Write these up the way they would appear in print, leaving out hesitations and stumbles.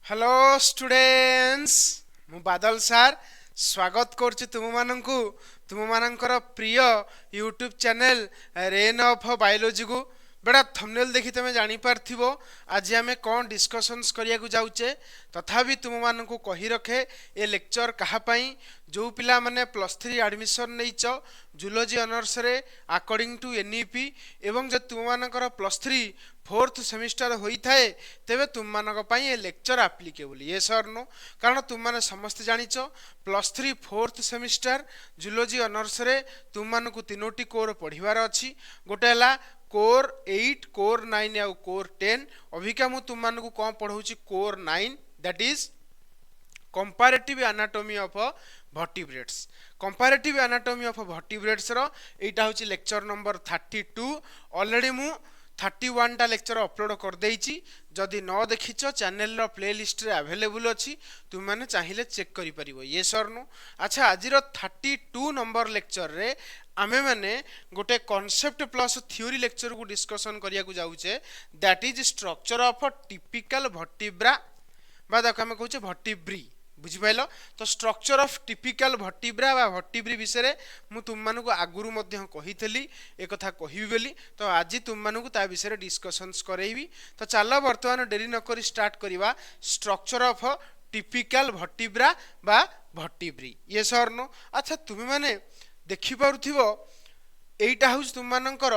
Hello students मु बादल सार स्वागत करुच्ची तुम मानकर प्रिय YouTube channel rain of biology को बेटा थंबनेल देखि तुम जानी पारथिबो आज आमे कौन डिस्कशंस करिया को जाउचे तथापि तुम मानकु कहि रखे ए लेक्चर कहा पई जो पिला माने +3 एडमिशन नैच जूलॉजी ऑनर्स रे अकॉर्डिंग टू एनईपी एवं जे तुम मानकर +3 फोर्थ सेमिस्टर होई थाए तेबे तुम मानक पई ए लेक्चर एप्लीकेबल ये सर नो कारण तुम माने समस्त जानिच +3 फोर्थ सेमिस्टर जूलॉजी ऑनर्स रे तुम मानकु तीनोटी कोर पढिवार अछि गोटे हला कोर 8 कोर 9 या कोर 10 अभिका मु तुम मानकु कोन पढौची कोर 9 that is comparative anatomy of vertebrates comparative anatomy of vertebrates रो एटा होची लेक्चर नंबर 32 ऑलरेडी मु 31 टा लेक्चर अपलोड कर देइची जदि न देखिछ चैनल रो प्लेलिस्ट रे अवेलेबल अछि तुम माने चाहिए चेक करि परिबो ये सर नो अच्छा आज रो 32 नंबर लेक्चर रे आमे माने गोटे कॉन्सेप्ट प्लस थ्योरी लेक्चर को डिस्कशन करिया को जाउचे that is structure of typical vertebra बा देखो आमे कहूचे वर्टिब्री बुझी पाइलो तो स्ट्रक्चर ऑफ टिपिकल वर्टिब्रा बा वर्टिब्री विषय मु तुम मानकु आगुरु मध्य कहितली ए कथा कहिबी बेली तो आज तुम मानकु ता विषय डिस्कशंस करैबी तो चलो वर्तमान डेरी न करी स्टार्ट करिवा स्ट्रक्चर ऑफ टिपिकल वर्टिब्रा बा वर्टिब्री ये सर नो अच्छा तुम माने देखि पारुथिबो एटा हाउस तुम मानकर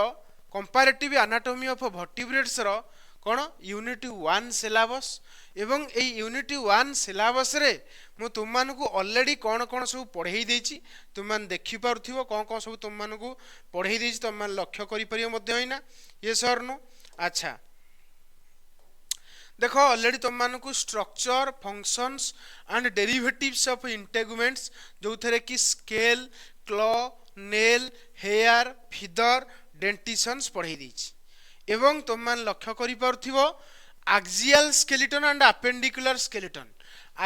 कंपैरेटिव एनाटॉमी ऑफ वर्टिब्रेट्स रो कोन यूनिट 1 सिलेबस एवं ए यूनिट 1 सिलेबस रे मु तुम मानकु ऑलरेडी कोन कोन सब पढाई देछि तुम मान देखि पारुथिबो कोन कोन सब तुम मानकु पढाई देछि तुम मान लक्ष्य करि परियो मध्य होइना ये सर नो अच्छा देखो ऑलरेडी तुम मानकु structure functions and derivatives of integuments जो थरे कि scale claw nail hair feather dentitions पढ़ाई देछि एवं तुम मान लक्ष्य करि पारुथिबो axial skeleton and appendicular skeleton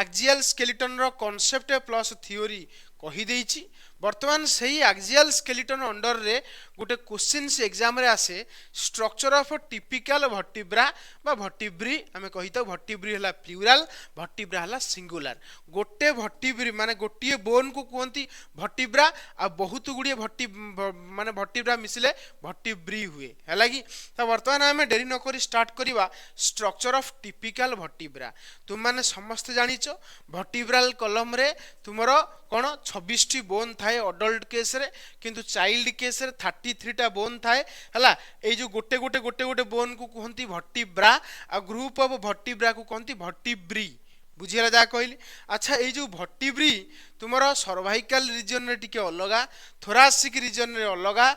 axial skeleton रो कांसेप्ट प्लस थ्योरी कहि देछि वर्तमान सही एक्सियल स्केलेटन अंडर रे गोटे क्वेश्चंस एग्जाम रे आसे स्ट्रक्चर ऑफ टिपिकल वर्टिब्रा बा वर्टिब्री हमें कहितो वर्टिब्री हला प्लूरल वर्टिब्रा हला सिंगुलर गोटे वर्टिब्री माने गोटिए बोन को कहंती वर्टिब्रा आ बहुत गुडिए माने वर्टिब्रा मिसले वर्टिब्री हुए हला कि त वर्तमान हमें डेरी न करी स्टार्ट करिवा स्ट्रक्चर ऑफ टिपिकल वर्टिब्रा तुम माने समस्त जानिचो वर्टिब्रल कॉलम रे तुमरो कोन 26 टी बोन थाए अडल्ट केस रे किंतु चाइल्ड केस रे 33 टा बोन थाए हला ए जो गोटे गोटे गोटे गोटे बोन को कहंती वर्टिब्रा आ ग्रुप ऑफ वर्टिब्रा को कहंती वर्टिब्री बुझिला जा कहली अच्छा ए जो वर्टिब्री तुमरो सर्वाइकल रीजन रे टिके अलगा थोरासिक रीजन रे अलगा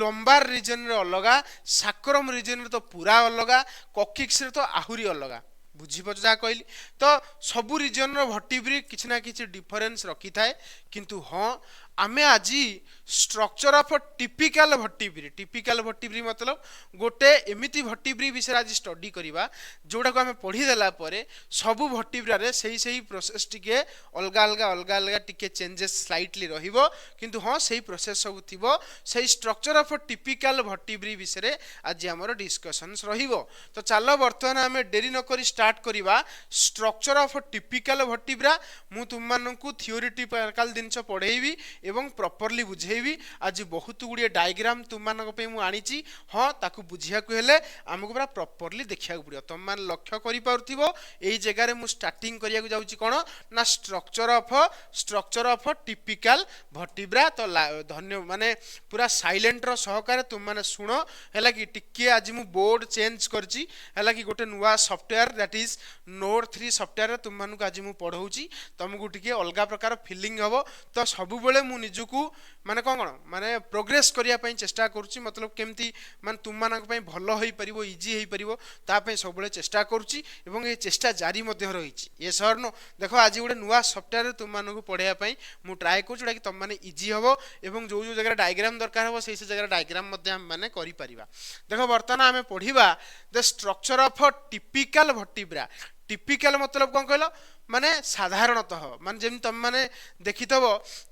लंबार रीजन रे अलगा सैक्रम रीजन रे तो पूरा अलगा कॉक्सिक्स रे तो आहुरी अलगा बुझिपछ जा कहली तो सबु रीजन रो वर्टिब्री किछि ना किछि डिफरेंस रखि थाए किंतु हां आमे आजी स्ट्रक्चर ऑफ टिपिकल वर्टिब्री मतलब गोटे एमिति वर्टिब्री विषय आज स्टडी करिवा जोडा को हमें पढ़ी देला परे सबु वर्टिब्रा रे सही प्रोसेस टिके अलगा टिके चेंजेस स्लाइटली रहिबो किंतु हां सही प्रोसेस सब थिबो सही स्ट्रक्चर ऑफ टिपिकल वर्टिब्री विषय आज हमर डिस्कशंस रहिबो तो चलो वर्तमान हमें डेरी न करी स्टार्ट करिवा स्ट्रक्चर ऑफ टिपिकल वर्टिब्रा मु तुम मानकु थियोरिटिकल दिनछ पढेइबी एवं प्रॉपर्ली बुझेबी आज बहुत गुड़िए डायग्राम तुम मानक पे मु आनीची हाँ ताकू बुझिया को हेले हमको पूरा प्रॉपर्ली देखिया पड़ो तुम मान लक्ष्य करि पारुथिबो एई जगह रे मु स्टार्टिंग करिया को जाउची कोन ना स्ट्रक्चर ऑफ टिपिकल वर्टिब्रा तो धन्य माने पूरा साइलेंट रो सहकार तुम माने सुनो हैला कि टिके आज मु बोर्ड चेंज करची हैला कि गोटे नुवा software that is node 3 software तुम मानक आज मु पढौची तुमको टिके अलगा प्रकार फीलिंग हबो तो सबु बेले मु निजुकू माने कोन माने प्रोग्रेस करिया पई चेष्टा करूची मतलब केमती माने तुम मानक पई भलो होई परिबो इजी होई परिबो ता पई सब बेले चेष्टा करूची एवं ए चेष्टा जारी मध्ये रहिची ये सर नो देखो आज गोटे नुवा सॉफ्टवेयर तुम मानक पढिया पई मु ट्राई करू जोडा कि तुम माने इजी हबो एवं जो जो जगह डायग्राम दरकार हबो सेही से जगह डायग्राम मध्ये हम माने करि परिबा देखो वर्तमान हमें पढिबा the structure of typical vertebra typical मतलब कौन कहलो माने साधारणतः माने जेमि तुम माने देखिथब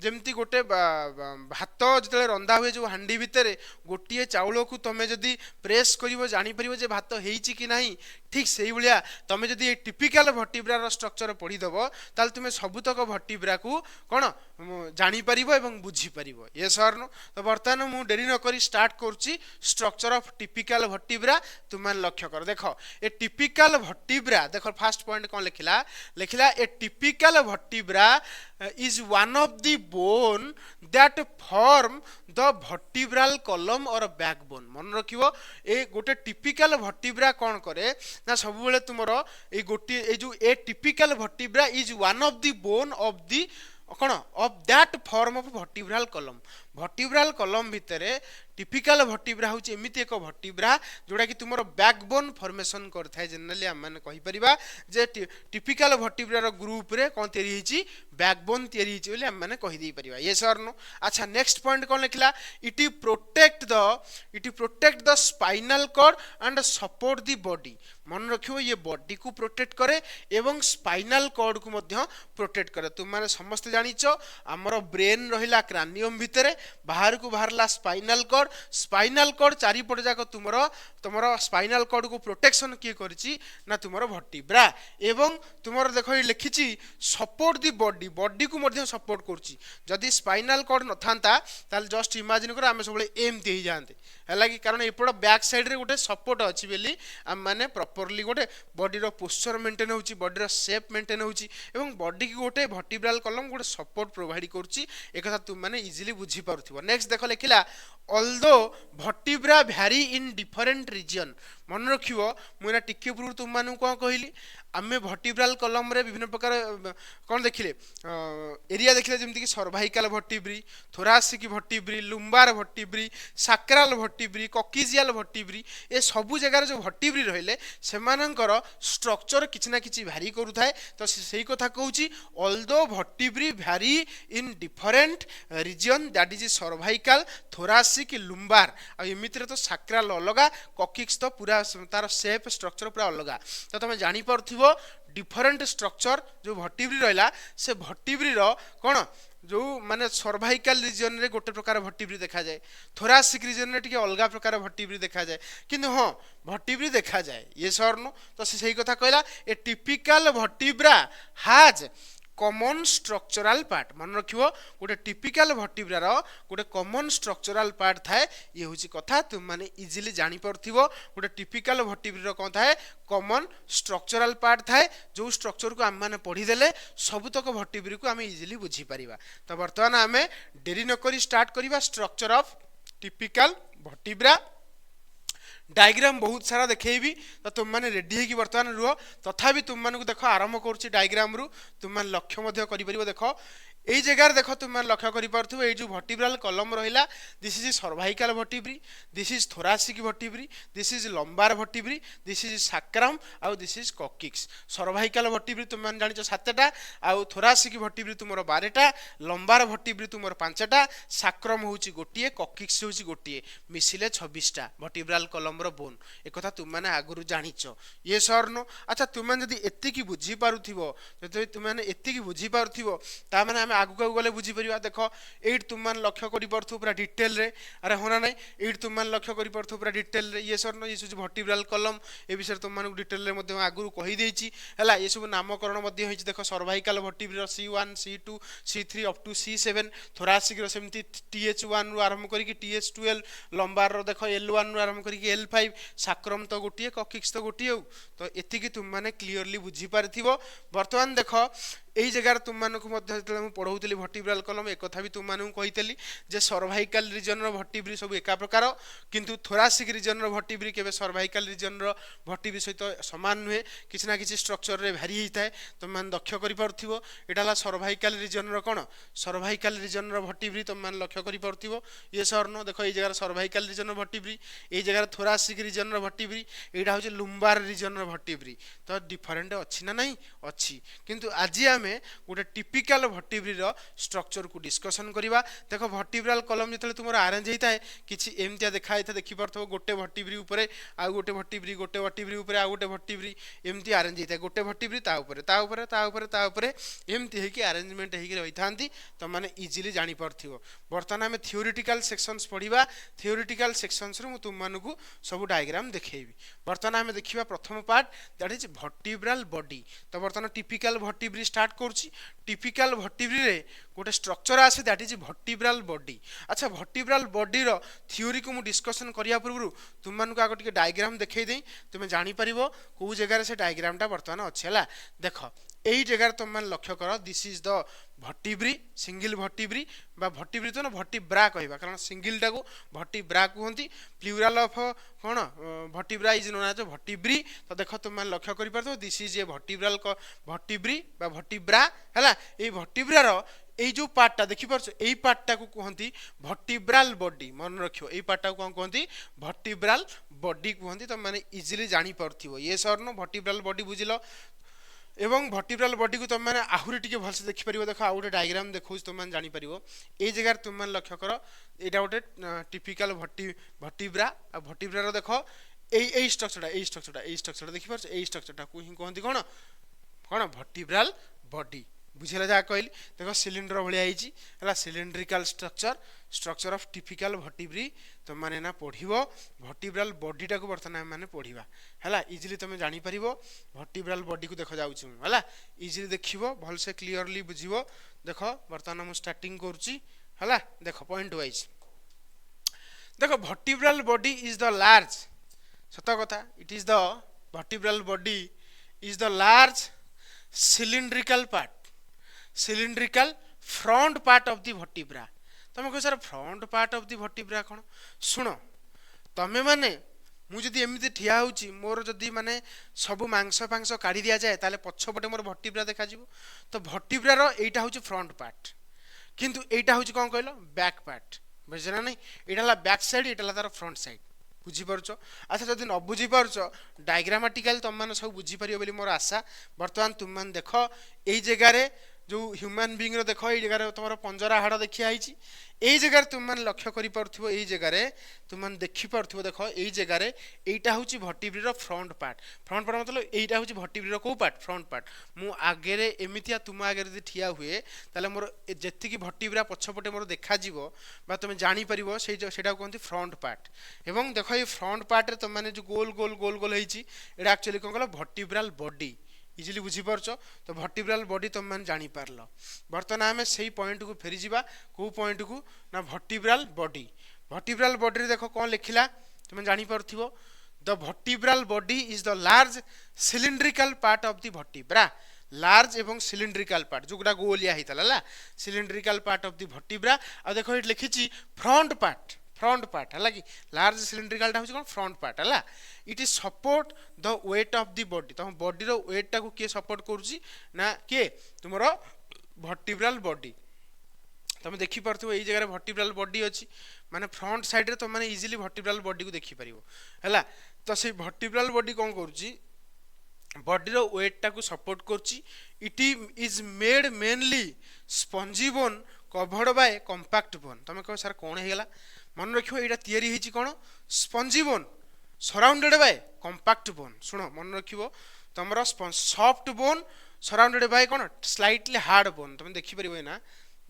जेमति गोटे भात जतले रंधा हुए जो हांडी भितरे गोटिए चाउल को तमे जदि प्रेस करिवो जानि परिवो जे भात हेइची कि नाही ठीक सेही भलिया तमे जदि ए टिपिकल भट्टिब्रार स्ट्रक्चर पढ़ी दबो ताल तुमे सबुतक भट्टिब्रा को कोन जानि परिवो एवं बुझी परिवो ये सर नो तो वर्तमान मु डेरी न करी स्टार्ट करूची स्ट्रक्चर ऑफ टिपिकल भट्टिब्रा तुम लक्ष्य कर देखो ए टिपिकल भट्टिब्रा देखो फर्स्ट पॉइंट कौन लिखिला लिखिला a typical vertebra is one of the bone that form the vertebral column or backbone मन रखिबो ए गोटे टिपिकल भट्टिब्रा कोन करे ना सब बेले तुमरो ए गोटे ए जो a typical vertebra is one of the bone of the कौन of that form of vertebral column भितरे टिपिकल भट्टिब्रा हूँ एमती एक भट्टिब्रा जोड़ा कि तुम बैकबोन फॉर्मेशन करथाय जनरली आम मैंने कहि परिबा जे टिपिकल भट्टिब्रार ग्रुप रे कौन तैयारी होईची बैकबोन तैयारी होईची बोली आम मैंने कहि दे परिबा ये सर नो अच्छा नेक्स्ट पॉइंट कौन लिखला it protect the spinal cord and support the body मन रखियो ये बॉडी को प्रोटेक्ट करे एवं स्पाइनल कॉर्ड को मध्य प्रोटेक्ट करे तुम माने समस्त जानिचो हमर ब्रेन रहिला क्रानियम भितरे बाहर को बाहरला स्पाइनल कॉर्ड चारिपट जाक तुमर स्पाइनल कॉर्ड को प्रोटेक्शन किए करिछि ना तुमर भट्टिब्रा एवं तुमर देखो लिखिछि सपोर्ट दी बॉडी को मध्य सपोर्ट करछि जदि स्पाइनल कॉर्ड न थांता ताल जस्ट इमेजिन कर आमे सबले एमती ही जानते हला कि कारण एपड़ बैक साइड रे गोटे सपोर्ट अछि बेली हम माने प्रॉपर्ली गोटे बॉडी रो पोस्चर मेंटेन होछि बॉडी रो शेप मेंटेन होछि एवं बॉडी की गोटे भट्टिब्राल कलम गोटे सपोर्ट प्रोवाइड करछि एक कथा तुम माने इजीली बुझी पारुथिबो नेक्स्ट देखो लिखिला although vertebra vary in different region मन रखिबो मुना टिके पूर्व तुम मानु को कहली आमे भट्टिब्राल कलम रे विभिन्न प्रकार कौन देखिले एरिया देखिले जेमति कि सर्वाइकल भट्टिब्री थोरासिक भट्टिब्री लुम्बार भट्टिब्री सैक्रल भट्टिब्री कॉक्सियल भट्टिब्री ए सबु जगह जो भट्टिब्री रहिले सेमानंकर स्ट्रक्चर किछि ना किछि भ्यारी करूथाय तो सेही कथा कहूची although vertebrae vary in different region that is cervical thoracic lumbar आ एमितिरे तो सैक्रल अलगा कॉक्सिक्स तो पूरा तार शेप स्ट्रक्चर पूरा अलगा तो तुम जानि परथिबो डिफरेंट स्ट्रक्चर जो भट्टिब्री रहला से भट्टिब्री रो कोन जो माने सर्वाइकल रीजन रे गोटे प्रकार भट्टिब्री देखा जाए थोरासिक रीजन रे टिके अलगा प्रकार भट्टिब्री देखा जाए किंतु हां भट्टिब्री देखा जाए ये सर नो तो से सही कथा कहला a typical vertebra has common structural part मन रखिबो गोटे टिपिकल भट्टिब्रार गोटे कॉमन स्ट्रक्चरल पार्ट थाए ये होची कथा तुम माने इजीली जानि परथिबो गोटे टिपिकल भट्टिब्रार कोन थाए कॉमन स्ट्रक्चरल पार्ट थाए जो स्ट्रक्चर को हम माने पढ़ी देले सबुतक भट्टिब्री को हमें इजीली बुझी परिबा तो वर्तमान हमें देरी न करी स्टार्ट करिबा स्ट्रक्चर ऑफ टिपिकल भट्टिब्रा डायग्राम बहुत सारा देखी तो तुम मैंने रेडी है कि बर्तमान रुह तथापि तुम मानक देख आरंभ करुच्ची डायग्राम रु तुम लक्ष्य कर देख এই জায়গার দেখো তুমি লক্ষ্য করি পারথিব এই যে ভর্টিব্রাল কলম রহিলা this is cervical vertebrae this is thoracic vertebrae this is lumbar vertebrae this is সাক্রাম আউ দিস ইজ ককিক্স সর্ভাইকাল ভর্টিব্রি তুমি মানে জানিছ 7টা আউ থোরাসিক ভর্টিব্রি তোমার 12টা লম্বার ভর্টিব্রি তোমার 5টা সাক্রাম হচ্ছে গোটিয়ে ককিক্স হচ্ছে গোটিয়ে মিশিলে 26টা ভর্টিব্রাল কলমর বোন একথা তুমি মানে আগরু জানিছ ইয়ে সর নো আচ্ছা তুমি মানে যদি এতিকি বুঝি পারুথিব যদি তুমি মানে এতিকি বুঝি পারুথিব তা মানে आगु गले बुझीपर देख ये तुम मैंने लक्ष्य कर पूरा डिटेल रे अरे होना ना ये तुम मैंने लक्ष्य कर पूरा डिटेल रे ये सर ये सब भर्टिब्राल कलम ए विषय तुम मानक डिटेल आगु कहीदे है ये सब नामकरण देख cervical vertebrae C1 C2 C3 up to C7 thoracic सेमती TH1 रु आरंभ करके TH12 लंबार देख L1 रु आरंभ करके L5 साक्रम तो गोटे ककिक्स तो गोटे तो एतिकी तुम मैंने क्लीयरली बुझी पारिथिबो बर्तमान देख এই জায়গার তোমাকে পড়াউলি ভর্টিব্রাল কলম এক কথা বি তোমাকে কইতেলি যে সর্ভাইকাল রিজনর ভর্টিব্রি সব একা প্রকার কিন্তু থোরাসিক রিজনর ভর্টিব্রি কেবে সর্ভাইকাল রিজনর ভর্টিব্রি সহিত সমান নুহে কিছু না কিছু স্ট্রকচর রে ভ্যারি হইতায় তুমি লক্ষ্য করি পারথিবো এটা হলা সর্ভাইকাল রিজনর কোন সর্ভাইকাল রিজনর ভর্টিব্রি তুমি লক্ষ্য করি পারথিবো ইয়ে সর্ন দেখো এই জায়গার সর্ভাইকাল রিজনর ভর্টিব্রি এই জায়গার থোরাসিক রিজনর ভর্টিব্রি এইটা হচ্ছে লুম্বার রিজনর ভর্টিব্রি তো ডিফরেন্ট অছি না নাই অছি কিন্তু আজি আমি आमे गोटे टिपिकल भर्टिब्री रो स्ट्रक्चर को डिस्कशन करिवा देखो भर्टिब्रल कॉलम जतले तुमर अरेंज हेता है किछि एमतिया देखा हेता देखि परथो गोटे भर्टिब्री ऊपर आ गोटे भर्टिब्री ऊपर आ गोटे भर्टिब्री एमति अरेंज हेता गोटे भर्टिब्री ता ऊपर एमति हे कि अरेंजमेंट हे कि रहिथांती त माने इजीली जानि परथिबो वर्तमान आमे थियोरेटिकल सेक्शंस पढिबा थियोरेटिकल सेक्शंस रे मु तुम मानकु सब डायग्राम देखैबी वर्तमान आमे देखिबा प्रथम पार्ट दैट इज भर्टिब्रल बॉडी तो वर्तमान टिपिकल भर्टिब्री स्टार्ट करछि टिपिकल भर्टिब्री रे गोटे स्ट्रक्चर आसे दैट इज भर्टिब्रल बॉडी अच्छा भर्टिब्रल बॉडी रो थ्योरी को मु डिस्कशन करिया पूर्व तुम मानकु आगो टिके डायग्राम देखै देई तुमे जानि परिबो को जगह रे से डायग्रामटा वर्तमान अछि हला देखो एई जगह तुम मान लक्ष्य कर दिस इज द भर्टिब्री सिंगल भर्टिब्री बा भर्टिब्री तो ना भर्टिब्रा कहबा कारण सिंगल टा को भर्टिब्रा कहंती प्लूरल ऑफ कोन vertebra is known as vertebrae तो देखो तुम मान लक्ष्य करि परतो दिस इज ए भर्टिब्रल भर्टिब्री बा भर्टिब्रा हला एई भर्टिब्रा रो এই যে পার্টটা দেখি পারছো এই পার্টটাকে কুহନ୍ତି ভর্টিব্রাল বডি মনে রাখিও এই পার্টটাকে কোন কুহନ୍ତି ভর্টিব্রাল বডি কুহନ୍ତି তো মানে ইজিলি জানি পারথিবো ইয়েস অর নো ভর্টিব্রাল বডি বুঝিলো এবং ভর্টিব্রাল বডি को तुम माने आहुरी टिके भलसे देखि परिबो देखो आ गोटे डायग्राम देखौ तुम माने जानि परिबो ए जगह तुम माने लक्ष्य करो एटा गोटे टिपिकल भर्टिब्रा आ भर्टिब्रा रो देखो ए स्ट्रक्चरटा देखि परছো ए स्ट्रक्चरटा को ही कहନ୍ତି कोन कोन भर्टिब्राल बॉडी बुझिला जा कहली देखो सिलिंडर भलिया आइची हला सिलिंड्रिकल स्ट्रक्चर ऑफ टिपिकल भर्टिब्री तुम माने ना पढिबो भर्टिब्रल बॉडी टा को वर्तमान माने पढिबा हला इजीली तुम जानि परिबो भर्टिब्रल बॉडी को देखो जाउछु हला इजीली देखिबो भल से क्लियरली बुझिबो देखो वर्तमान हम स्टार्टिंग करछि हला देखो पॉइंट वाइज देखो vertebral body is the large सत कथा it is the vertebral body is the large cylindrical front part of the vertebra तमे कह sir front part of the vertebra कोन सुनो तमे माने मु जदी एमिति ठिया होउची मोर जदी माने सब मांस काढी दिया जाए ताले पछपटे मोर वर्टिब्रा देखा जिवो तो वर्टिब्रा रो एटा होउची फ्रंट पार्ट किंतु एटा होउची कोन कहलो बैक पार्ट बुझना नहीं एटाला बैक साइड एटाला तार फ्रंट साइड बुझी परछो अच्छा जदी न बुझी परछो डायग्रामेटिकल तुम माने सब बुझी परियो बोली मोर आशा वर्तमान तुम मान देखो एई जगह रे जो ह्यूमन बीइंग रो देखो एई जगह रे तमरो पंजरा हाड़ देखिया आइची एई जगह रे तुम मान लक्ष्य करि परथिबो एई जगह रे तुम मान देखि परथिबो देखो एई जगह रे एइटा होची भर्टिब्री रो फ्रंट पार्ट मतलब एइटा होची भर्टिब्री रो को पार्ट फ्रंट पार्ट मु आगे रे एमितिया तुम आगे रे ठिया हुए ताले मोर जेति की भर्टिब्रा पछपटे मोर देखा जिवो बा तुम जानि परिबो सेटा कोनती फ्रंट पार्ट एवं देखो ए फ्रंट पार्ट रे तुम माने जो गोल गोल हेइची एटा एक्चुअली कोन कहला भर्टिब्रल बॉडी इजिली बुझी परछो तो भर्टिब्रल बॉडी तुम मान जानि पारलो वर्तमान आमे सेही पॉइंट को फेरी जिबा को पॉइंट को ना भर्टिब्रल बॉडी रे देखो कोन लिखिला तुम जानि परथिबो the vertebral body is the large cylindrical part of the vertebra large एवं सिलिंड्रिकल पार्ट जो गुडा गोलिया हितला cylindrical part of the vertebra आ देखो इट लिखिची फ्रंट पार्ट हला कि लार्ज सिलिंड्रिकल टा होची कोन फ्रंट पार्ट हला it is support the weight of the body तम बॉडी रो वेट टा को के सपोर्ट करूची ना के तुमरो भर्टिब्रल बॉडी तुम देखि परथो एई जगह रे भर्टिब्रल बॉडी अछि माने फ्रंट साइड रे तुम माने इजीली भर्टिब्रल बॉडी को देखि परिबो हला तो से भर्टिब्रल बॉडी कोन करूची बॉडी रो वेट टा को सपोर्ट करूची it is made mainly spongy bone covered by compact bone तुम कहो सर कोन हेगला मन रखियो एटा तयारी हिची कोन spongy bone surrounded by compact bone सुनो मन रखियो तमरो सॉफ्ट बोन सराउंडेड बाय कोन स्लाइटली हार्ड बोन तुम देखि परिबो ना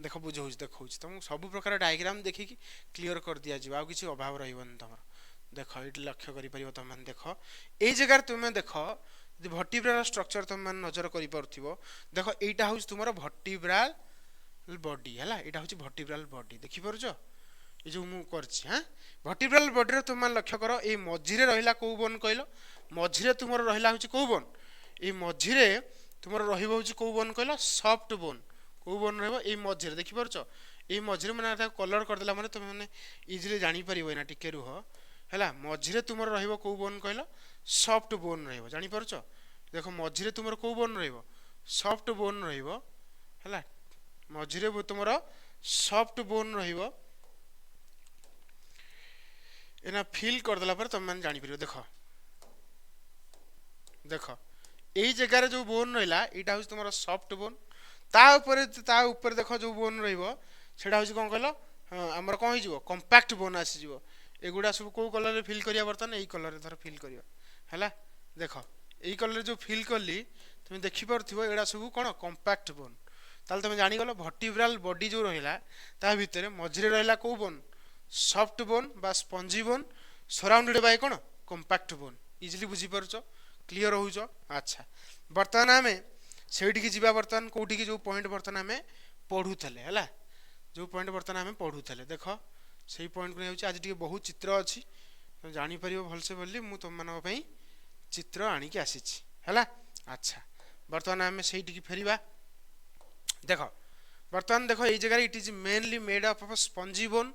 देखो देखौ तुम सब प्रकार डायग्राम देखि कि क्लियर कर दिया जिबा आ किछि अभाव रहिबन तमरो देखो इट लक्ष्य करि परिबो तुम मान देखो एई जगह तुम देखो भर्टिब्रल स्ट्रक्चर तुम मान नजर करि परथिबो देखो एटा होउछ तुमरो भर्टिब्रल बॉडी हला एटा होउछ भर्टिब्रल बॉडी देखि परछो ए जो मु करछि हां भर्टिब्रल बॉडी रे तुम मान लक्ष्य करो ए मझिरे रहिला को बोन कहलो मझिरे तुमरो रहिला होउछ को बोन ए मझिरे तुमरो रहिबो होउछ को बोन कहलो सॉफ्ट बोन को बोन रहबो ए मझिरे देखि परछो ए मझिरे माने ता कलर कर देला माने तुम माने इजीली जानि परिबो ना टिके रुह हला मझिरे तुमरो रहिबो को बोन कहलो सॉफ्ट बोन रहबो जानि परछो देखो मझिरे तुमरो को बोन रहबो सॉफ्ट बोन रहबो हला मझिरे तुमरो सॉफ्ट बोन रहबो एना फील कर देला पर तुम मान जानि परिबो देखो एई जगह रे जो बोन रहला एटा होस तुमरो सॉफ्ट बोन ता ऊपर देख जो बोन रहिबो सेटा होची कोन कहलो हमर कोन हिजबो कंपैक्ट बोन आसी जिवो एगुडा सब को कलर रे फिल करिया बर्तन एई कलर रे धर फिल करिया हैला देखो एई कलर रे जो फिल करली तुम देखि परथिबो एडा सब कोन कंपैक्ट बोन ताल तुम जानि गलो वर्टिब्रल बॉडी जो रहिला ता भितरे मझरे रहिला को बोन सॉफ्ट बोन बा spongy bone surrounded by cone compact bone easily बुझी परछो क्लियर होउछो अच्छा बर्तन आमे सेठी की जीवा बर्तन कोठी की जो पॉइंट बर्तन आमे पढुथले हैला जो पॉइंट बर्तन आमे पढुथले देखो सेही पॉइंट को नेउची आज टिके बहुत चित्र अछि तुम जानि परिबो भलसे बोलली मु तुम मानक पई चित्र आनी के आसीछि हैला अच्छा बर्तन आमे सेठी की फेरिबा देखो बर्तन देखो एई जगह it is mainly made up of spongy bone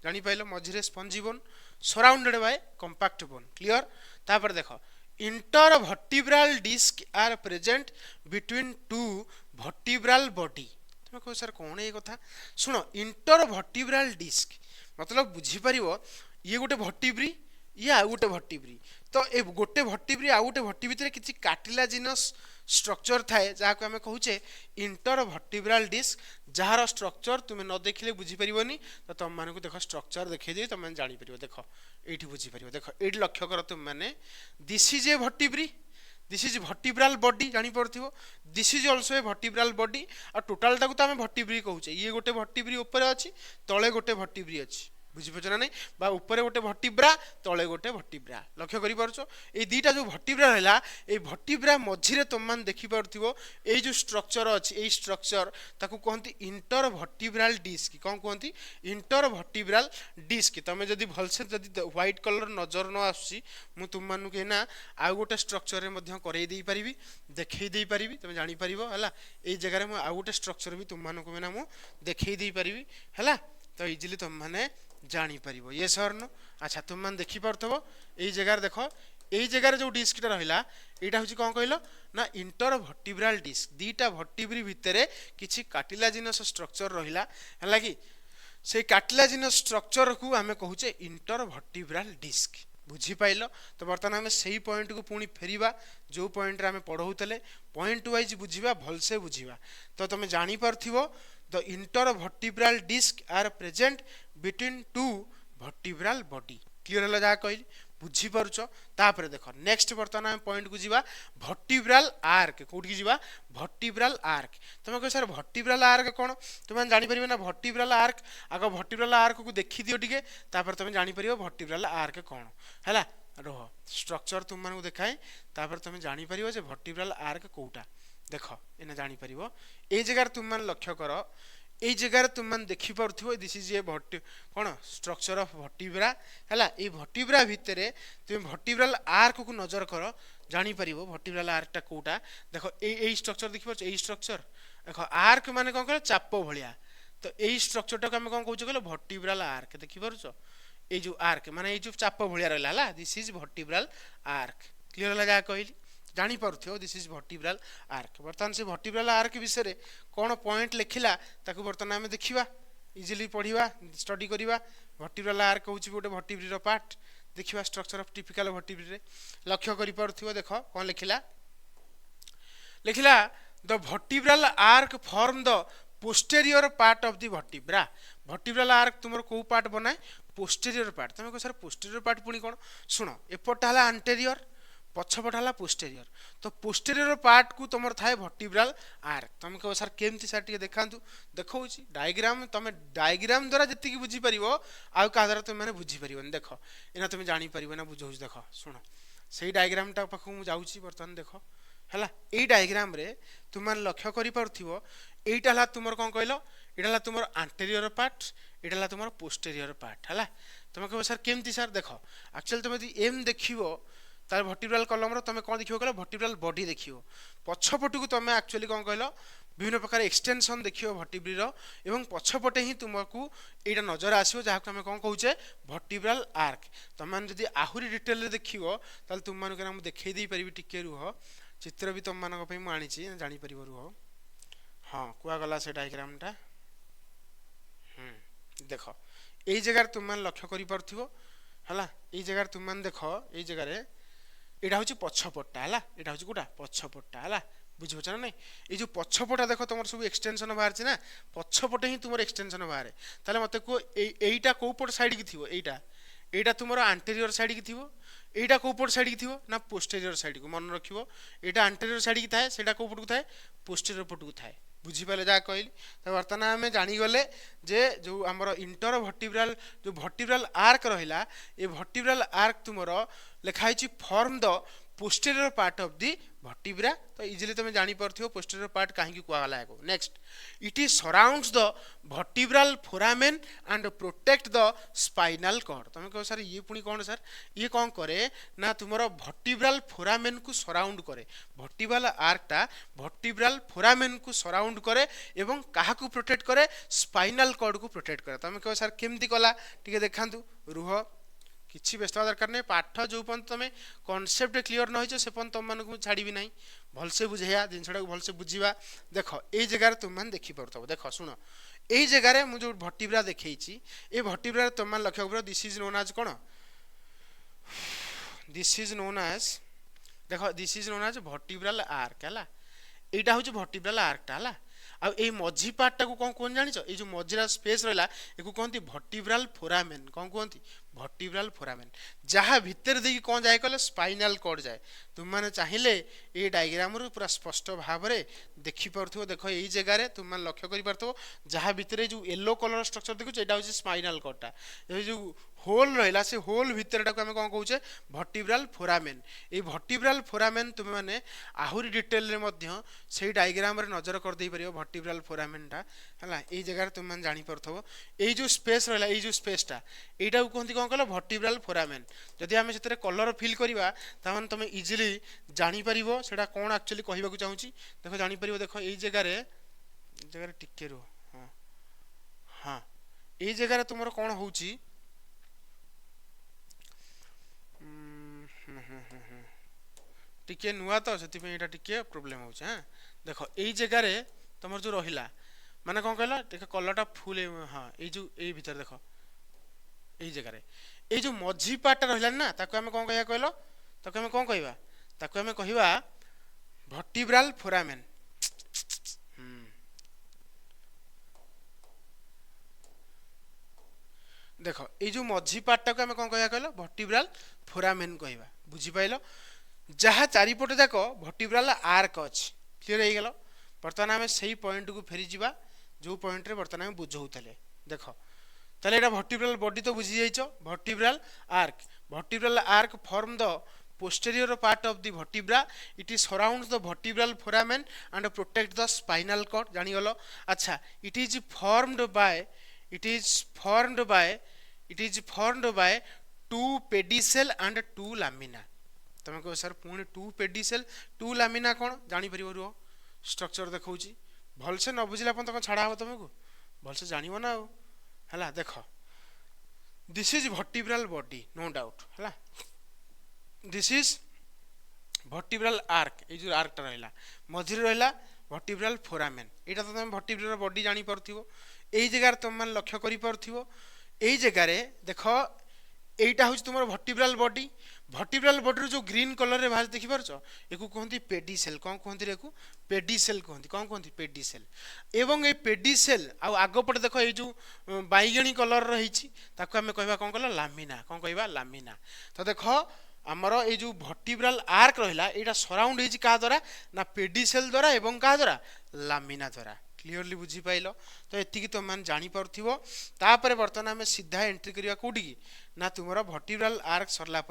जानि पाइलो मझिरे spongy bone surrounded by compact bone clear तापर देखो intervertebral disc are present between two vertebral body तुम कहो सर कौन ये कथा सुनो intervertebral disc मतलब बुझी परिबो ये गोटे vertebrae ये आ गोटे vertebrae तो ए गोटे vertebrae आ गोटे vertebrae भितर किछि कार्टिलाजिनस स्ट्रक्चर थाए जहाँ को आमे कहूचे इंटरवर्टिब्रल डिस्क जहार स्ट्रक्चर तुम्हें न देखिले बुझी परिबोनी तो तुम मानकु देखो स्ट्रक्चर देखै दे तुम माने जानि परिबो देखो एठी बुझी परिबो देखो एठी लक्ष्य कर तुम माने this is a vertebrae this is vertebral body जानि परथिबो this is also a vertebral body आ टोटल टाकु तो आमे वर्टिब्री कहूचे ये गोटे वर्टिब्री ऊपर अछि तळे गोटे वर्टिब्री अछि बुझी पछ ना नहीं बा ऊपर गोटे वर्टिब्रा तळे गोटे वर्टिब्रा लक्ष्य करि परछो ए दीटा जो वर्टिब्रा रहला ए वर्टिब्रा मझिरे तुम मान देखि परथिबो ए जो स्ट्रक्चर अछि ए स्ट्रक्चर ताकू कहंती इंटरवर्टिब्रल डिस्क कोन कहंती इंटरवर्टिब्रल डिस्क तमे जदी भलसे जदी व्हाइट कलर नजर न आसी मु तुम मानु के ना आ गोटे स्ट्रक्चर रे मध्य करई देई परिबी देखै देई परिबी तमे जानि परिबो हला ए जगह रे मु आ गोटे स्ट्रक्चर भी तुम मानु को ना मु देखै देई परिबी हला तो इजिली तुम माने जानी परिबो ये सरनो अच्छा तुम मान देखि परथबो एई जगह देखो एई जगह जो डिस्कटा रहिला एटा होची कोन कहलो ना इंटरवर्टिब्रल डिस्क दीटा वर्टिब्री भितरे किछि कार्टिलाजिनस स्ट्रक्चर रहिला हला कि से कार्टिलाजिनस स्ट्रक्चर को हमें कहूचे इंटरवर्टिब्रल डिस्क बुझी पाइलो तो बर्तमान हमें सही पॉइंट को पुणी फेरिबा जो पॉइंट रे हमें पढौतले पॉइंट वाइज बुझिबा भलसे बुझिबा तो तुम जानि परथिबो the intervertebral disc are present between two vertebral body clear होला जा कहली बुझी परछो तापर देखो नेक्स्ट बर्तमान हम पॉइंट को जीवा वर्टिब्रल आर्क कोठी की जीवा वर्टिब्रल आर्क तुम कह सर वर्टिब्रल आर्क कोन तुम जानि परिबे ना वर्टिब्रल आर्क आगो वर्टिब्रल आर्क को देखि दियो टिके तापर तुम जानि परिबो वर्टिब्रल आर्क कोन हैला रहो स्ट्रक्चर तुम मानू देखाए तापर तुम जानि परिबो जे वर्टिब्रल आर्क कोउटा देखो एना जानि परिबो ए जगह तुम मान लक्ष्य करो ए जगह तुम मान देखि परथिबो दिस इज ए कोन स्ट्रक्चर ऑफ वर्टिब्रा हैला ए वर्टिब्रा भितरे तुम वर्टिब्रल आर्क को नजर करो जानि परिबो वर्टिब्रल आर्क टा कोउटा देखो ए स्ट्रक्चर देखि परछ ए स्ट्रक्चर देखो आर्क माने कोन कहलो चाप भलिया तो ए स्ट्रक्चर टा हम कोन कहउछ कहलो वर्टिब्रल आर्क देखि परछ ए जो आर्क माने ए जो चाप भलिया रहला हला this is vertebral arch clear होला जा कहली जानी पारथियो दिस इज वर्टिब्रल आर्क बर्तमान से वर्टिब्रल आर्क विषय कौन पॉइंट लिखिला ताकू बर्तमान आमे देखिबा इजिली पढिबा स्टडी करिबा वर्टिब्रल आर्क होची गोटे वर्टिब्री रो पार्ट देखिबा स्ट्रक्चर ऑफ टिपिकल वर्टिब्री रे लक्ष्य करि पारथियो देखो कौन लिखिला लिखिला the vertebral arch form the posterior part of the vertebra vertebral arch तुमर को पार्ट बनाए पोस्टेरियर पार्ट तुम को सर पोस्टेरियर पार्ट पुनी कोन सुनो एपटा हला एंटेरियर पछपट हला पोस्टेरियर तो पोस्टेरियर पार्ट को तुम थाए वर्टिब्रल आर्क तुम कह सर केमती सर टिके देखांतु देखौची डायग्राम तुम डायग्राम द्वारा जति की बुझी परिबो आ का द्वारा तुम माने बुझी परिबो देखो एना तुम जानि परिबो ना बुझौछ देखो सुनो सेही डायग्राम टा पख मु जाउची बर्तन देखो हला ए डायग्राम रे तुम मान लक्ष्य करि परथिबो एटा हला तुमर कोन कहलो एटा हला तुमर एंटेरियर पार्ट एटा हला तुमर पोस्टेरियर पार्ट हला तुम कह सर केमती सर देखो एक्चुअली तुम यदि एम देखिबो तार वर्टिब्रल कलम रो तमे कोन देखियो कहलो वर्टिब्रल बॉडी देखियो पछपटु को तमे एक्चुअली कोन कहलो विभिन्न प्रकार एक्सटेंशन देखियो वर्टिब्री रो एवं पछपटे ही तुमको एटा नजर आसीबो जहा को हमें कोन कहूचे वर्टिब्रल आर्क तमान जदी आहुरी डिटेल रे देखियो ताल तुम मान के हम देखै देई परिबी टिके रुह चित्र भी तुम मान को मानी जानी पार रुह हाँ कुआ गला से डायग्राम टा देख यही जगह तुम मान लक्ष्य करि परथिबो हला यही जगह तुम मान देख यही जगह रे एटा होची पछपट्टा हला एटा होची कोटा पछपट्टा हला बुझिपाରୁछ ना नहीं ये जो पछपटा देख तुम सब एक्सटेंशन बाहर ना पछपटे ही तुम एक्सटेंशन बाहर ताले मते को एईटा को पट साइड की थिवो एईटा एईटा तुमर आंटेरियर साइड की थिवो एईटा को पट साइड की थिवो ना पोस्टेरियर साइड को मन रखिवो एईटा आंटेरियर साइड की थाए सेटा को पट को थाए पोस्टेरियर पट को थाए बुझिपारे जहाँ कहली तो बर्तमान आम जानीगले जे जो आमर इंटर भर्टिब्राल जो भर्टिब्राल आर्क रहा ये भर्टिब्राल आर्क तुमर लिखाई form the posterior part of the vertebra तो इजिली तुम जानी पारथियो पोस्टेरियर पार्ट कहीं कहला है next it is surrounds the vertebral foramen and protect the spinal cord तुम कहो सर ये पुणी कौन सर ये कौन करे ना तुमर भर्टिब्राल फोरामेन को सराउंड करे भर्टिब्राल आर्कटा भर्टिब्राल फोरामेन को सराउंड करे एवं कहा को प्रोटेक्ट करे स्पाइनल कॉर्ड को प्रोटेक्ट करे तुम कहो सर केमती कला टिके देखांतु रुह किसी व्यस्त दरकार नहीं पाठ जो तुम कनसेप्ट क्लीयर न हो से तुम मानक छाड़ी ना भलसे बुझेया जिनसा भलसे बुझा देख ये जगार तुम मैंने देखिपे देख शुण यही जगार मुझे भर्टिब्रा देखी ये भर्टिब्रा तुम मैंने लक्ष्य कर दिस इज नोन आज कौन दिस इज नोन आज देख this is known as भर्टिब्राल arc है यहाँ हूँ भर्टिब्राल आर्कटा है आई मझी पार्टा को कौन कौन जान ये जो मझीरा स्पेस रहा या कहते भर्टिब्राल फोरामेन कौन कहते भर्टिब्राल फोरामेन जहाँ भितर देखिए कौन जाए कहले स्पाइनल कॉर्ड जाए तुम मैंने चाहिए ये डायग्राम पूरा स्पष्ट भाव में देखिपे देख यही जगह तुम मैंने लक्ष्य कर जहाँ भितर जो येलो कलर स्ट्रक्चर देखुचे यहाँ हूँ स्पाइनल कॉर्डटा ये जो होल रहा से होल भितर आम कौन कहे भर्टिब्राल फोरामेन ये भर्टिब्राल फोरामेन तुम मैंने आहरी डिटेल से डायग्राम रे नजर कर दे पार भर्टिब्राल फोरामेनटा है ये जगह तुम मैंने जापर ये जो स्पेस रहा ये जो स्पेसटा यहाँ कहते कौन कल भर्टिब्राल फोरामेन जदि आम से कलर फिल करवा ताने तुम इजिली जापर से कौन एक्चुअली कहवाक चाहूँगी देख जापर देख ये जगह टिके रो हाँ हाँ ये जगह तुम कौन हो टिके नुआ तो से टिके प्रोब्लेम हो देख यही जगार तुम जो रहा माने कौन कहला देख कलरटा फुल हाँ ये भीतर देख यही जगार ये जो मझी पार्टा रहा ना ताको आम कौन कह कहल ताको आम कौन कहवा ताको आम कहवा भर्टिब्राल फोरामेन देख ये जो मझी पार्टा को आम कौन कह कहल भर्टिब्राल फोरामेन कहवा बुझीपाल जहाँ चारिपट जाक भर्टिब्राल आर्क अच्छी क्लीयर हो गल बर्तमान आम से पॉइंट को फेरी जा जो पॉइंट रे बर्तमान आम बुझौले देख ताले एटा भर्टिब्राल बॉडी तो बुझी जाइछ vertebral arch form the posterior part of the vertebra it is surrounds the vertebral foramen and protect the spinal cord जानी गलो अच्छा it is formed by two pedicel and two lamina तुम कह सर पुणी to pedicel to laminar कौन जापर रुह structure देखा भलसे न बुझे तक छाड़ा हम तुमको भलसे जान ना है देख this is vertebral body no doubt है दिस इज भर्टिब्राल आर्क ये जो आर्कटा रहा मझे रहा भर्टिब्राल फोरामेन यहाँ तो तुम भर्टिब्राल बॉडी जापर यही जगार तुम मैंने लक्ष्य कर जगार देख यहीटा हूँ तुम भर्टिब्राल बॉडी जो ग्रीन कलर रे बाहर देखी पार्छ एक कहते पेडिसेल कौन कहते रे पेडिसेल कहते कौन कहते पेडिसेल एवं ये पेडिसेल आगपटे देख ये जो बैगणी कलर रही आम कह कौन कल लामिना कौन कह लामिना तो देख आमर ये जो भर्टिब्राल आर्क रहा यहाँ सराउंड हो क्या द्वारा ना पेडिसेल द्वारा एवं क्या द्वारा लामिना द्वारा क्लीयरली बुझीपाल तो ये तुम मैंने जापर बर्तमान आम सीधा एंट्री करवा कौटी ना तुम भर्टिब्राल आर्क सरला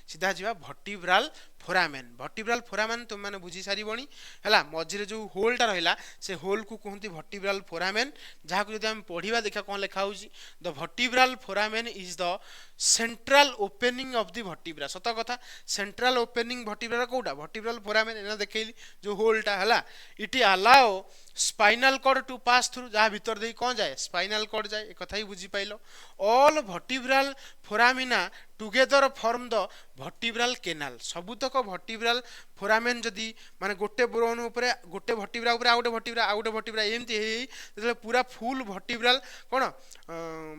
सीधा जा भर्टिब्राल फोरामेन तुम मैंने बुझी सारी है मझे जो होलटा रहा से होल को कहते भर्टिब्राल फोरामेन जहाँ को आम पढ़ा देखा कौन लिखा the vertebral foramen is the central opening of the vertebra सत कथा सेंट्रल ओपनिंग भर्टिब्रा कौटा भर्टिब्राल फोरामेन एना देखली जो होलटा है it allow spinal cord to pass through जहाँ भीतर दे कौन जाए स्पाइनल कॉर्ड जाए एक कथा ही बुझी पाइल all vertebral foramina together form the vertebral canal सबुतक वर्टिब्रल फोरामेन जदि माने गोटे बोन ऊपर गोटे वर्टिब्रा ऊपर आ गोटे वर्टिब्रा एमती हे पूरा फुल वर्टिब्रल कोन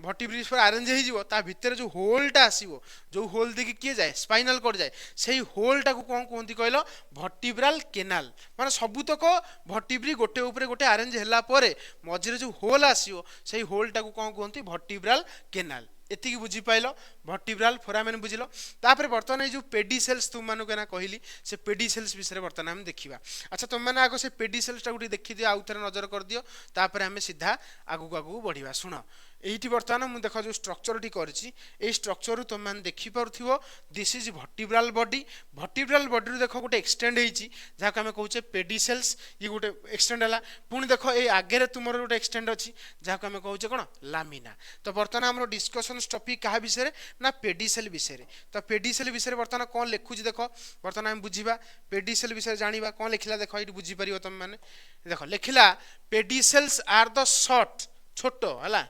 वर्टिब्रिज पर अरेंज हो जिवो ता भितर जो होलटा आसीबो जो होल देखि किए जाए स्पाइनल कॉर्ड जाए सेही होलटा को कोन कहंती कहलो वर्टिब्रल केनाल माने सबुतक वर्टिब्री गोटे ऊपर गोटे अरेंज होला परे मझिरे जो होल आसीबो सेही होलटा को कोन कहंती वर्टिब्रल केनाल एतिकी बुझी पाइल वर्टिब्रल फोरामेन बुझिलो तापर बर्तमान ए जो पेडिसेल्स तुम मानु केना कहली से पेडिसेल्स विषय बर्तमान हम देखिबा अच्छा तुम माने आगो से पेडिसेल्स टा गुटी देखि दियो आउथरे नजर कर दियो तापर हमें सीधा आगु आगु बढ़िबा सुनो एठी बर्तमान मु देख जो स्ट्रक्चर टी करछि ए स्ट्रक्चर तुम मान देखि परथिबो दिस इज वर्टिब्रल बॉडी रू देखो गोटे एक्सटेंड हेछि जाका हमें कहउछे पेडिसेल्स ये गोटे एक्सटेंड हला पुनी देखो ए आगे रे तुमरो गोटे एक्सटेंड अछि जाका हमें कहउछे कोन लामिना तो बर्तमान हमरो डिस्कशन टॉपिक कहा विषय ना पेडिसेल विषय तो पेडिसेल विषय बर्तमान कौन लिखुची देख बर्तमान हम बुझीबा पेडिसेल विषय जानिबा कौन लिखला देख ये बुझी परियो तुम माने देख लिखला पेडिसेल्स आर द शॉर्ट छोटो हला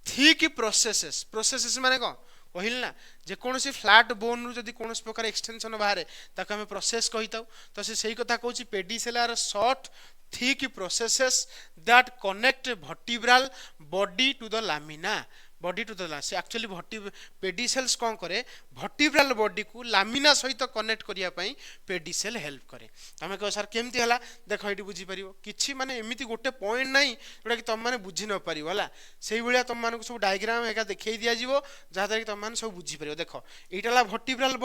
थिक प्रोसेसेस माने कौन कहिल ना जे कोनोसी फ्लैट बोन रु जदी कोनोसी प्रकार एक्सटेंशन बाहर ताको हमें प्रोसेस कहिताउ तो से सही कथा कहउची pedicle are short thick processes that connect vertebral body to the lamina body to the से एक्चुअली पेडिसेल्स कौन करे वर्टिब्रल बॉडी को लामिना सहित कनेक्ट करिया पई पेडिसेल हेल्प करे तमे कह सर केमती हला देखो एटी बुझी परियो किछि माने एमिति गोटे पॉइंट नाही जोटा कि तुम माने बुझी न परियो हला सेही भलिया तुम माने सब डायग्राम एका देखै दिया जीवो जहां कि तुम माने सब बुझी परियो देखो एटाला वर्टिब्रल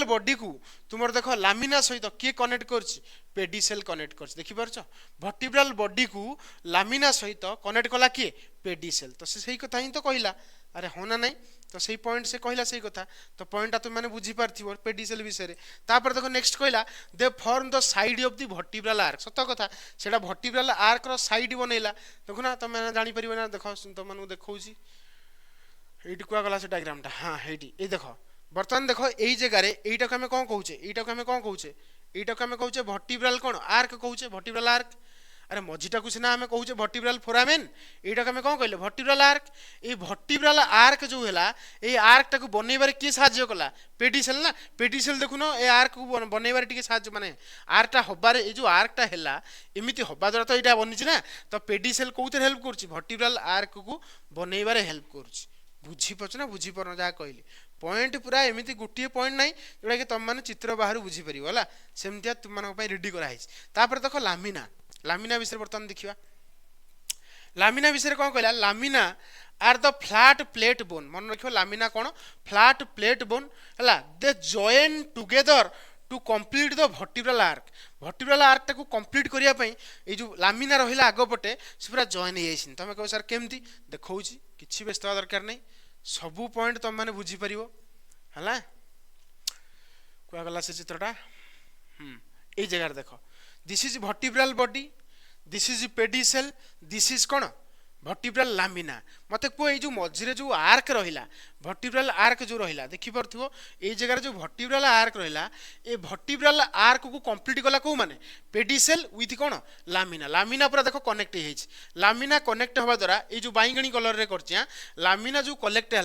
बॉडी को तुमर देखो लामिना सहित के कनेक्ट करछि पेडिसेल कनेक्ट करछि देखि परछो वर्टिब्रल बॉडी को लामिना सहित कनेक्ट कला के पेडिसेल तो से सही कथा ही तो कहला अरे होना नहीं तो सही पॉइंट से कहला सही कथा तो पॉइंट तुम मैंने बुझी पार्थिबो पेडिसेल विषय तापर देखो नेक्स्ट कहला they form the side of the vertebral arc सत कथा सेटा वर्टिब्रल आर्क रो साइड बनेला देखो ना तुम मैंने जानि परिबो ना देखो तुम मानु देखौची एठी कुआ गला से डायग्रामटा हां हेठी ए देखो बर्तमान देखो एई जगह रे एटा को हमें कोन कहूचे एटा को हमें कोन कहूचे एटा को हमें कहूचे वर्टिब्रल कोन आर्क कहूचे वर्टिब्रल आर्क अरे मझीटा को सिना हमें कहूचे वर्टिब्रल फोरामेन एटा को हमें कोन कहले vertebral arc A vertebral arc जो हैला ए आर्क टा को बनेबारे के सहाय्य कला पेडिसेल ना पेडिसेल देखुनो ए आर्क को बनेबारे टिके सहाय्य माने आर्क टा हबारे ए जो आर्क टा हैला एमिति हबा द्वारा तो एटा बनिछि ना तो पेडिसेल कोउते हेल्प करछि वर्टिब्रल आर्क को बनेबारे हेल्प करछि बुझी पछ ना बुझी परन जा कहली पॉइंट पूरा एमिति गुटिए पॉइंट नाही जोडा कि तुम माने चित्र बाहर बुझी परिबो हला सेमतिया तुम मानक पई रेडी करा हिछ तापर देखो लामिना विषय बर्तमान देखिबा लामिना विषय कोन कहला lamina are the flat plate bone मन रखियो लामिना कोन फ्लैट प्लेट बोन हला they join together to complete the vertebral arch टाको कंप्लीट करिया पई ए जो लामिना रहिला आगो पटे से पूरा जॉइन हे जाइसिन तमे कहो सर केमती देखौची किछि व्यस्त दरकार नै सबु पॉइंट तुम माने बुझी परिबो हला कुआ गला से चित्रटा ए जगह देखो this is vertebral body this is pedicle this is कोन वर्टिब्रल लामिना मते को ए जो मझिरे जो आर्क रहिला वर्टिब्रल आर्क जो रहिला देखि परथिबो ए जगह जो वर्टिब्रल आर्क रहिला ए वर्टिब्रल आर्क को कंप्लीट कला को माने पेडिसेल विथ कोन लामिना पूरा देखो कनेक्ट हेछि लामिना कनेक्ट होबा द्वारा ए जो बाइगणी कलर रे करछिया लामिना जो कनेक्टेड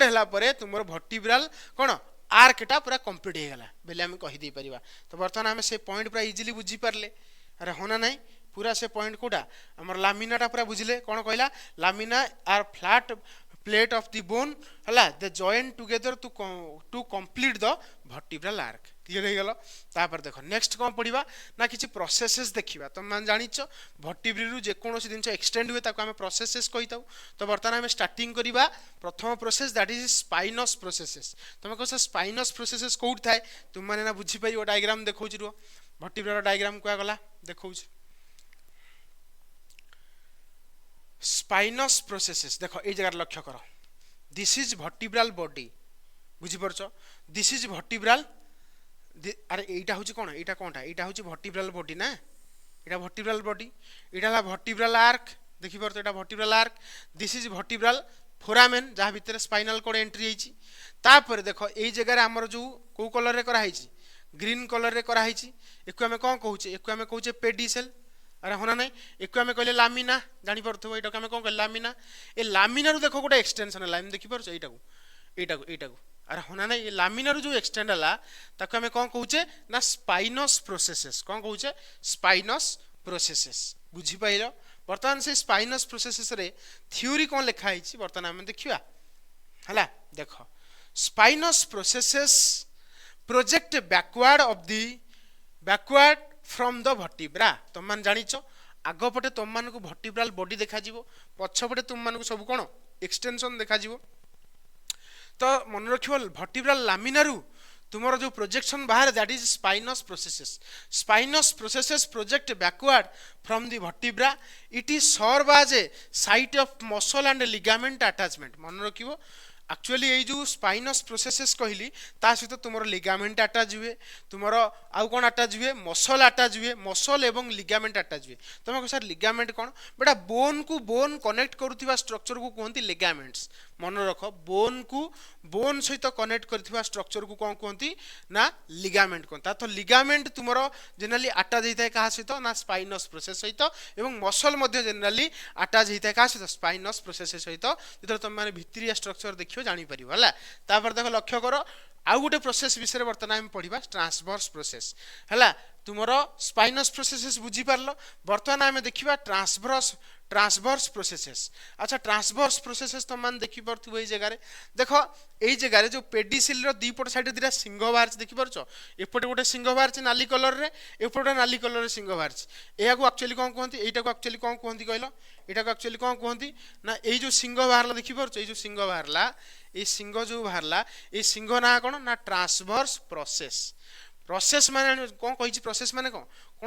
हला परे तुमर वर्टिब्रल कोन आर्कटा पूरा कंप्लीट हो गला बेले हम कहि दे परिबा तो बर्तमान हम से पॉइंट पूरा इजीली बुझी पारले अरे होना नहीं पूरा से पॉइंट कोटा हमर लामिनाटा पूरा बुझिले कोन कहला lamina are flat plate of the bone हला they join together to complete the vertebral arch clear हो गलो तापर देखो नेक्स्ट कोन पडिबा ना किछि प्रोसेसेस देखिबा तुम मान जानिछो वर्टिब्री रु जे कोनोसी दिनछ एक्सटेंड हुए ताको हम प्रोसेसेस कहिताउ तो बर्तमान हम स्टार्टिंग करिबा प्रथम process that is spinous processes तुम कहस स्पाइनस प्रोसेसेस कोउठ थाए तुम माने ना बुझी पाइबो डायग्राम देखौछि रो वर्टिब्रल डायग्राम कुआ गला देखौछि स्पाइनस प्रोसेसेस देखो ए जगह लक्ष्य करो दिस इज वर्टिब्रल बॉडी बुझी परछो दिस इज वर्टिब्रल अरे एटा होची कोन एटा कोनटा एटा होची वर्टिब्रल बॉडी ना एटा वर्टिब्रल बॉडी एटा ला वर्टिब्रल आर्क देखि परतो एटा vertebral arc this is vertebral foramen जहा भीतर स्पाइनल कोड एंट्री हेची तापर देखो ए जगह रे हमर जो को कलर रे करा हेची ग्रीन कलर रे करा हेची एको हमें कोन कहूचे एको हमें कहूचे पेडिसेल अरे होना नहीं एक आम कहले लामिना जानी पारथबो एटा आम कौन कहले लामिना ए लामिना रु देखो गोटे एक्सटेंशन है लाइन देखि पारछ एटा को अरे होना नहीं लामिना रु जो एक्सटेंड हला ताको आम कौन कहूचे ना स्पाइनस प्रोसेसेस कौन कहूचे स्पाइनस प्रोसेसेस बुझी पाइलो वर्तमान से स्पाइनस प्रोसेसेस रे थ्योरी कौन लिखा है वर्तमान आम देखिया हला देखो spinous processes project backward from the vertebra तुम मान जानिच आगपटे तुम मान को वर्टिब्रल बॉडी देखा जीवो पछपटे तुम मान को सब कोन एक्सटेंशन देखा जीवो तो मन रखियो वर्टिब्रल लामिनारु तुमरो जो प्रोजेक्शन बाहर that is spinous processes project backward from the vertebra it is serve as a site of muscle and ligament attachment मन रखियो एक्चुअली ये जो स्पाइनस प्रोसेसेस कहली ता सहित तुम लिगामेंट अटैच हुए तुम आउ कौन अटैच हुए मसल एवं लिगामेंट अटैच हुए तुम कह सर लिगामेंट कौन बेटा बोन को बोन कनेक्ट करुवा स्ट्रक्चर को कहते लिगामेंट्स मन रख बोन को बोन सहित कनेक्ट करुवा स्ट्रक्चर को कौन कहते ना लिगामेंट कहता तो लिगामेंट तुम जेनराली अटैच होता है क्या सहित ना स्पाइनस प्रोसेस सहित एवं मसल जेनराली अटैच होता है क्या सहित स्पाइनस प्रोसेस सहित जो तुम मैंने भित्रिया स्ट्रक्चर देखियो जानी परिबो हला तापर देखो लक्ष्य करो आउ गोटे प्रोसेस विषय में बर्तमान आम पढ़ा ट्रांसवर्स प्रोसेस है तुमर स्पाइनस प्रोसेसेस बुझी पारल बर्तमान आम देखा ट्रांसवर्स प्रोसेसेस अच्छा ट्रांसवर्स प्रोसेसेस तुम मैंने देखी पार्थ्व ये जगह देख ये जगह जो पेडिसिल दीपट साइड दुटा सिंह बाहर देखी पार्छ एपटे गोटे सिंह बाहर नाली कलर रे एपटे नाली कलर सिंह बाहर या एक्चुअली कौन कहते यहाँ को एक्चुअली कौन कहते कहल यहाँ एक्चुअली कौन कहते ना ये जो सिंह बाहर देखी पार्छ ये जो सिंह बाहर ये सिंह जो बाहर ये सिंह ना कौन ना ट्रांसवर्स प्रोसेस माने कौन कही प्रोसेस माने कौन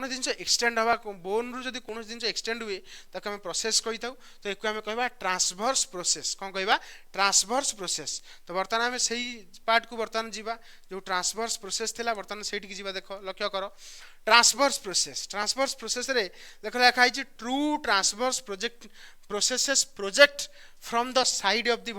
जिन एक्सटेंड हवा बोन रु जदि कौन जिन एक्सटेंड हुए ताको आम प्रोसेस कही था तो एक आम कहवा ट्रांसवर्स प्रोसेस कौन कहवा ट्रांसवर्स प्रोसेस तो बर्तमान आम से पार्ट को बर्तमान जीवा जो ट्रांसवर्स प्रोसेस थिला बर्तमान से जीवा देख लक्ष्य कर ट्रांसवर्स प्रोसेस रे देख लिखाई true transverse project from the side of the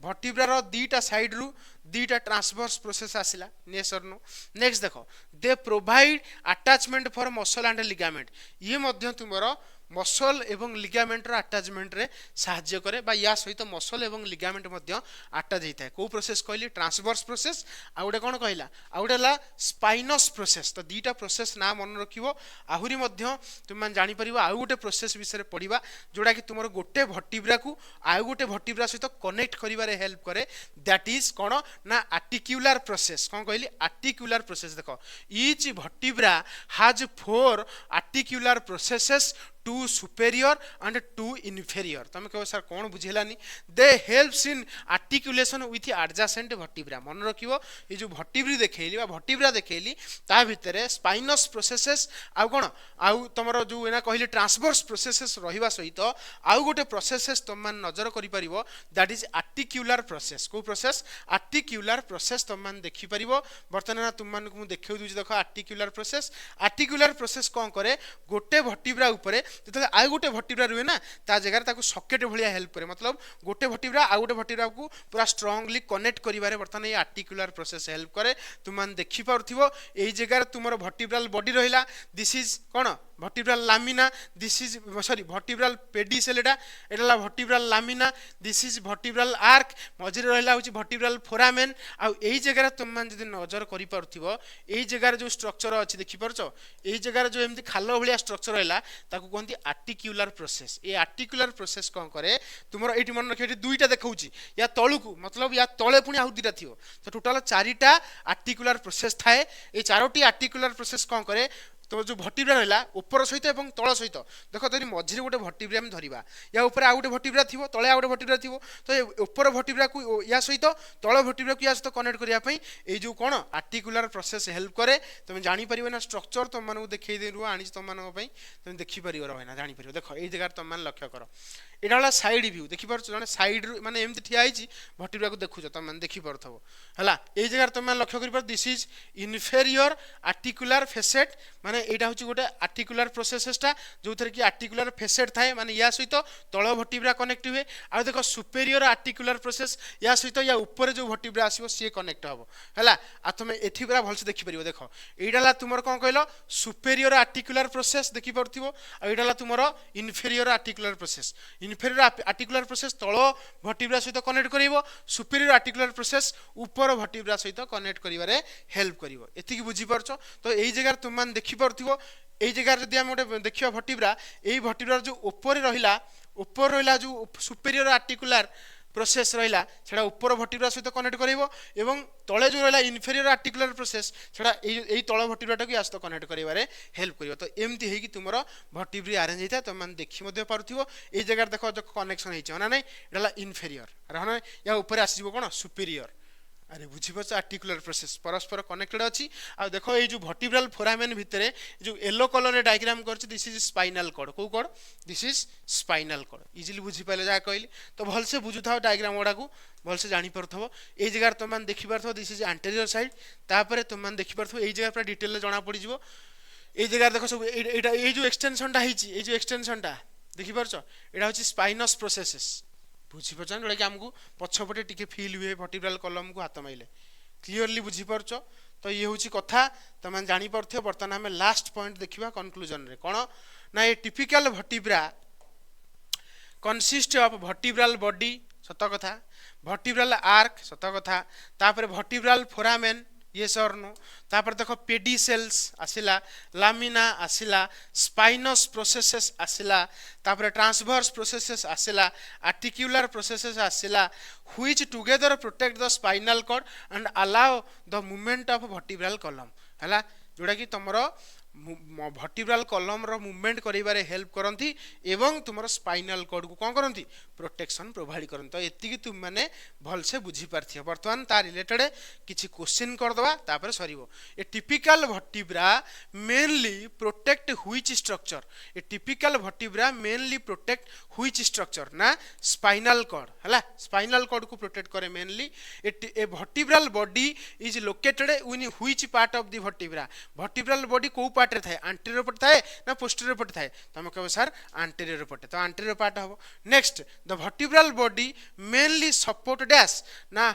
vertebra रो दीटा साइड रु दीटा ट्रांसवर्स प्रोसेस आसिला यस और नो नेक्स्ट देखो they provide attachment for muscle and ligament ये मध्य तुमरो मसल एवं लिगामेंट अटैचमेंट रे साहाय्य करे बा या सहित मसल एवं लिगामेंट मध्य अटैच होता है को प्रोसेस कहली ट्रांसवर्स प्रोसेस आ गोटे कौन कहला आ गोटे ला स्पाइनस प्रोसेस तो दीटा प्रोसेस ना मन रखिबो आहुरी मध्य तुम मान जानि परिबो आ गोटे प्रोसेस विषय पढ़िबा जोड़ा कि तुमरो गोटे वर्टिब्रा को आ गोटे वर्टिब्रा सहित कनेक्ट करिवारे हेल्प करे दैट इज कौन ना आर्टिकुलर प्रोसेस कौन कहली आर्टिकुलर प्रोसेस देखो each vertebra has 4 articular processes two superior and two inferior तुम कहो सर कौन बुझेलानी they helps in articulation with adjacent vertebra मन रखियो ये जो वर्टिब्री देखैली बा वर्टिब्रा देखैली ता भितर स्पाइनस प्रोसेसेस आ कोन आउ तमरो जो एना कहली ट्रांसवर्स प्रोसेसेस रहिबा सहित आउ गोटे प्रोसेसेस तुम मान नजर करि परिबो दैट इज आर्टिकुलर प्रोसेस को प्रोसेस आर्टिकुलर प्रोसेस तुम मान देखि परिबो वर्तमान तुम मान को देखौ दुजी देखो आर्टिकुलर प्रोसेस कोन करे गोटे वर्टिब्रा ऊपर जो आउ गोटे वर्टिब्रा रुए ना ता जगह ताको सॉकेट भलिया हेल्प करे मतलब गोटे वर्टिब्रा आउ गोटे वर्टिब्रा को पूरा स्ट्रांगली कनेक्ट करिवारे बर्तमान ये आर्टिकुलर प्रोसेस हेल्प करे तुम मान देखि पारथिबो एई जगह तुमरो वर्टिब्रल बॉडी रहिला दिस इज कोन vertebral lamina this is sorry vertebral pedicle एटा vertebral lamina this is vertebral arch मझे रहिला होची वर्टिब्रल फोरामेन आ एई जगह तुम मान जदि नजर करि पारथिबो एई जगह जो स्ट्रक्चर अछि देखि परछो एई जगह जो एमति खालो भलिया स्ट्रक्चर रहिला ताको कहंती आर्टिकुलर प्रोसेस ए आर्टिकुलर प्रोसेस कोन करे तुमरो एटी मन रखे दुईटा देखौची या तळुकू मतलब या तळे पुनी आउ दिटा थियो तो टोटल 4टा आर्टिकुलर प्रोसेस थाए ए 4टी आर्टिकुलर प्रोसेस कोन करे तो जो वर्टिब्रा रहा ऊपर सहित और तल सहित देख तो मझे गोटे वर्टिब्रा आम धरिबा या ऊपर आ गोटे वर्टिब्रा थिबो तले आ गोटे वर्टिब्रा थिबो तो ऊपर वर्टिब्रा को या सहित तल वर्टिब्रा को या सहित कनेक्ट करिया पई ए जो कोन आर्टिकुलर प्रोसेस हेल्प करे तुम जानि परिबो ना स्ट्रक्चर तुम मानू देखै देरु आनी तुम मानक पई तुम देखि परिबो रहना जानि परिबो देखो ए जगह तुम मान लक्ष्य करो एटा वाला साइड व्यू देखि परछ जने साइड माने एमति ठिया आइछि वर्टिब्रा को देखुछ तुम मान देखि परथबो हला ए जगह तुम मान लक्ष्य करि पर this is inferior articular facet माने माने एटा होची गोटे आर्टिकुलर प्रोसेसटा जो थरे कि आर्टिकुलर फेसेट थाए माने या सहित तळ भर्टिब्रा कनेक्ट हुए आ देखो सुपेरियर आर्टिकुलर प्रोसेस या सहित या ऊपर जो भर्टिब्रा आसीबो सी कनेक्ट हबो हला आ तुमे एठी पूरा भलसे देखि परिबो देखो एडाला तुमर कोन कहलो सुपेरियर आर्टिकुलर प्रोसेस देखि परथिबो आ एडाला तुमर inferior articular process articular process तळ भर्टिब्रा सहित कनेक्ट करिवो सुपेरियर आर्टिकुलर प्रोसेस ऊपर भर्टिब्रा सहित कनेक्ट करिवारे हेल्प करिवो एतिकी बुझी परछो तो एई जगह तुम मान देखि परथिबो एई जगह जदि हम गोटे देखिबा भर्टिब्रा एई भर्टिब्रा जो ऊपर रहिला जो सुपेरियर आर्टिकुलर प्रोसेस रहिला सेडा ऊपर भर्टिब्रा सहित कनेक्ट करिवो एवं तळे जो रहिला इन्फेरियर आर्टिकुलर प्रोसेस सेडा एई तळ भर्टिब्राटा को आस्त कनेक्ट करिवारे हेल्प करिवो तो एमती हेकी तुमरो भर्टिब्री अरेंज हेता तुम मान देखि मध्ये पारथिबो एई जगह देखो जो कनेक्शन हेछि ना नै एडाला इन्फेरियर रहना या ऊपर आसीबो कोन सुपेरियर अरे बुझीपार आर्टिकुलर प्रोसेस परस्पर कनेक्टेड अच्छी आ देखो ये जो भर्टिब्रल फोरामेन भितर जो येलो कलर डायग्राम करछि दिस इज स्पाइनल कॉर्ड को cord this is spinal cord easily बुझी पाइले जा कहली तो भलसे बुझुथाओ डायग्राम गुड़ा को भलसे जानी परथबो ए जगह तुम मान देखि परथबो दिस इज एंटीरियर साइड तापर तुम मान देखि परथबो ए जगह पूरा डिटेल जना पड़ी जिवो ए जगह देखो सब एटा ए जो एक्सटेंशनटा हिची ए जो एक्सटेंशनटा देखि परछो एटा होची स्पाइनस प्रोसेसेस बुझीपार जोटा कि आमको पछपटे टिके फिल हुए भर्टिब्रल कलम को हाथ माइले क्लीयरली बुझीपार तो ये हूँ कथा तुम जापर बर्तमान आम लास्ट पॉइंट देखा कनक्लूजन रे कौन ना ये typical vertebra consist of vertebral body सत कथा भर्टिब्रल आर्क सत कथा तापर vertebral foramen yes or no तापर देखो पेडिसेल्स आसिला लामिना आसिला स्पाइनस प्रोसेसेस आसिला तापर ट्रांसवर्स प्रोसेसेस आसिला आर्टिकुलर प्रोसेसेस आसिला which together protect the spinal cord and allow the movement of vertebral column हला जोड़ा कि तमरो भर्टिब्रल कॉलम रो मूवमेंट करिवारे हेल्प करंती एवं तुमरो स्पाइनल कॉर्ड को कोन करंती प्रोटेक्शन प्रोवाइड करन तो एतिकी तुम माने भल से बुझी पारथियो वर्तमान ता रिलेटेड किछि क्वेश्चन कर दवा तापर सरीबो a typical vertebra mainly protect which structure a typical vertebra mainly protect which structure ना स्पाइनल कॉर्ड हला स्पाइनल कॉर्ड को प्रोटेक्ट करे mainly a vertebral body is located in which part of the vertebra vertebral body को part रे थाए anterior पट थाए ना पोस्टीरियर पट थाए तुम कहो सर एंटीरियर पट तो एंटीरियर पार्ट हबो next the vertebral body mainly support dash ना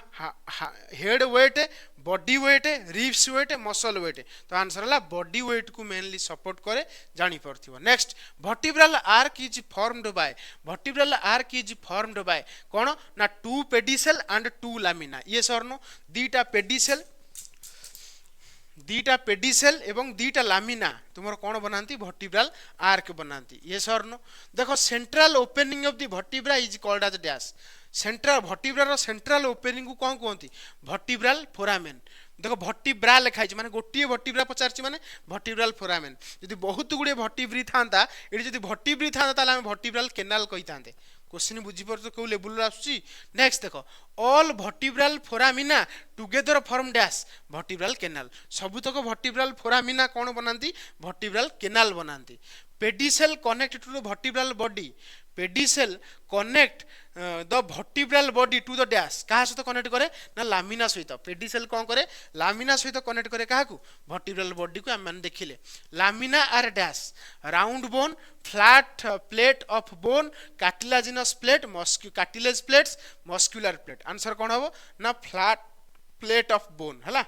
head weight body weight ribs weight muscle weight तो आंसर है बॉडी वेट को मेनली सपोर्ट करे जानी पड़थिबो next vertebral arch is formed by vertebral arch is formed by कोन ना two pedicel and two lamina ये सर नो दीटा पेडिसेल एवं दीटा लामिना तुमर कौन बनाती भर्टिब्रल आर्क बनाती ये सर नो देखो central opening of the vertebra is called as dash central vertebra central opening को कौन कहती भर्टिब्रल फोरामेन देखो भर्टिब्रा लिखाई माने गोटे भर्टिब्रा पचारछि माने भर्टिब्रल फोरामेन यदि बहुत गुड़े भर्टिब्री था ये जब भर्टिब्री था भर्टिब्रल केनाल कही था क्वेश्चन बुझी पार कौ लेवल आसुची नेक्स्ट देखो all vertebral foramina together form dash vertebral canal सबुतक भर्टिब्रल फोरामिना कौन बनाती भर्टिब्रल केनाल बनाती pedicel connect to the vertebral body pedicel connect the vertebral body to the dash क्या सहित कनेक्ट करे ना लामिना सहित पेडिसेल कौन करे लामिना सहित कनेक्ट करे क्या भर्टिब्रल बॉडी को आम देखिले lamina are dash round bone flat plate of bone cartilaginous plate cartilage plates muscular plate answer कौन हम ना फ्लैट प्लेट ऑफ बोन है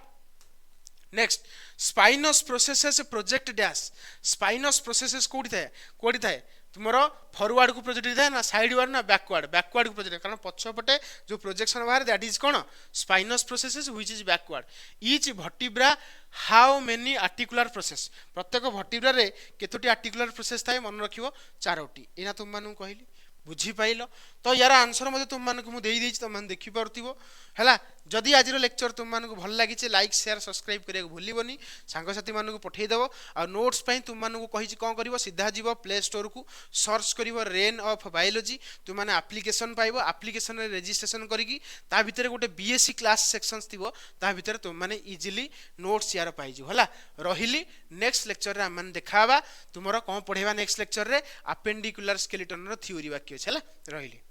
next spinous processes project dash spinous processes कोठी थाए तुमरो फॉरवर्ड को प्रोजेक्ट थाए ना साइड वार्ड ना बैकवर्ड को प्रोजेक्ट कारण पछपटे जो प्रोजेक्शन बाहर दैट इज कौन spinous processes which is backward each vertebra how many articular process प्रत्येक भर्टिब्रा रे केतोटी आर्टिकुलर प्रोसेस थाए मन रखिबो 4टी एना तुम मानू कहली बुझी पाइल तो यार आंसर मते तुम मानक मु देई देछि तुम देखि परथिबो हैला जदि आज लेक्चर तुम मानक भल लागिचे लाइक शेयर सब्सक्राइब करिया भूलिबनी सांग साथी मानक पठेई देबो आ नोट्स पई तुम मानक कहिछि कोन करिवो सीधा जीवो प्ले स्टोर को सर्च करिवो रेन ऑफ बायोलॉजी तुम माने एप्लीकेशन पाइबो एप्लीकेशन रे रजिस्ट्रेशन करिकी ता भितर गोटे बीएससी क्लास सेक्शंस थिबो ता भितर तुम माने इजीली नोट्स यार पाइजो हैला रहिली नेक्स्ट लेक्चर रे हम देखाबा तुमरो कोन पढेबा नेक्स्ट लेक्चर रे अपेंडिकुलर स्केलेटन रो थ्योरी वाक्य छला रहिली।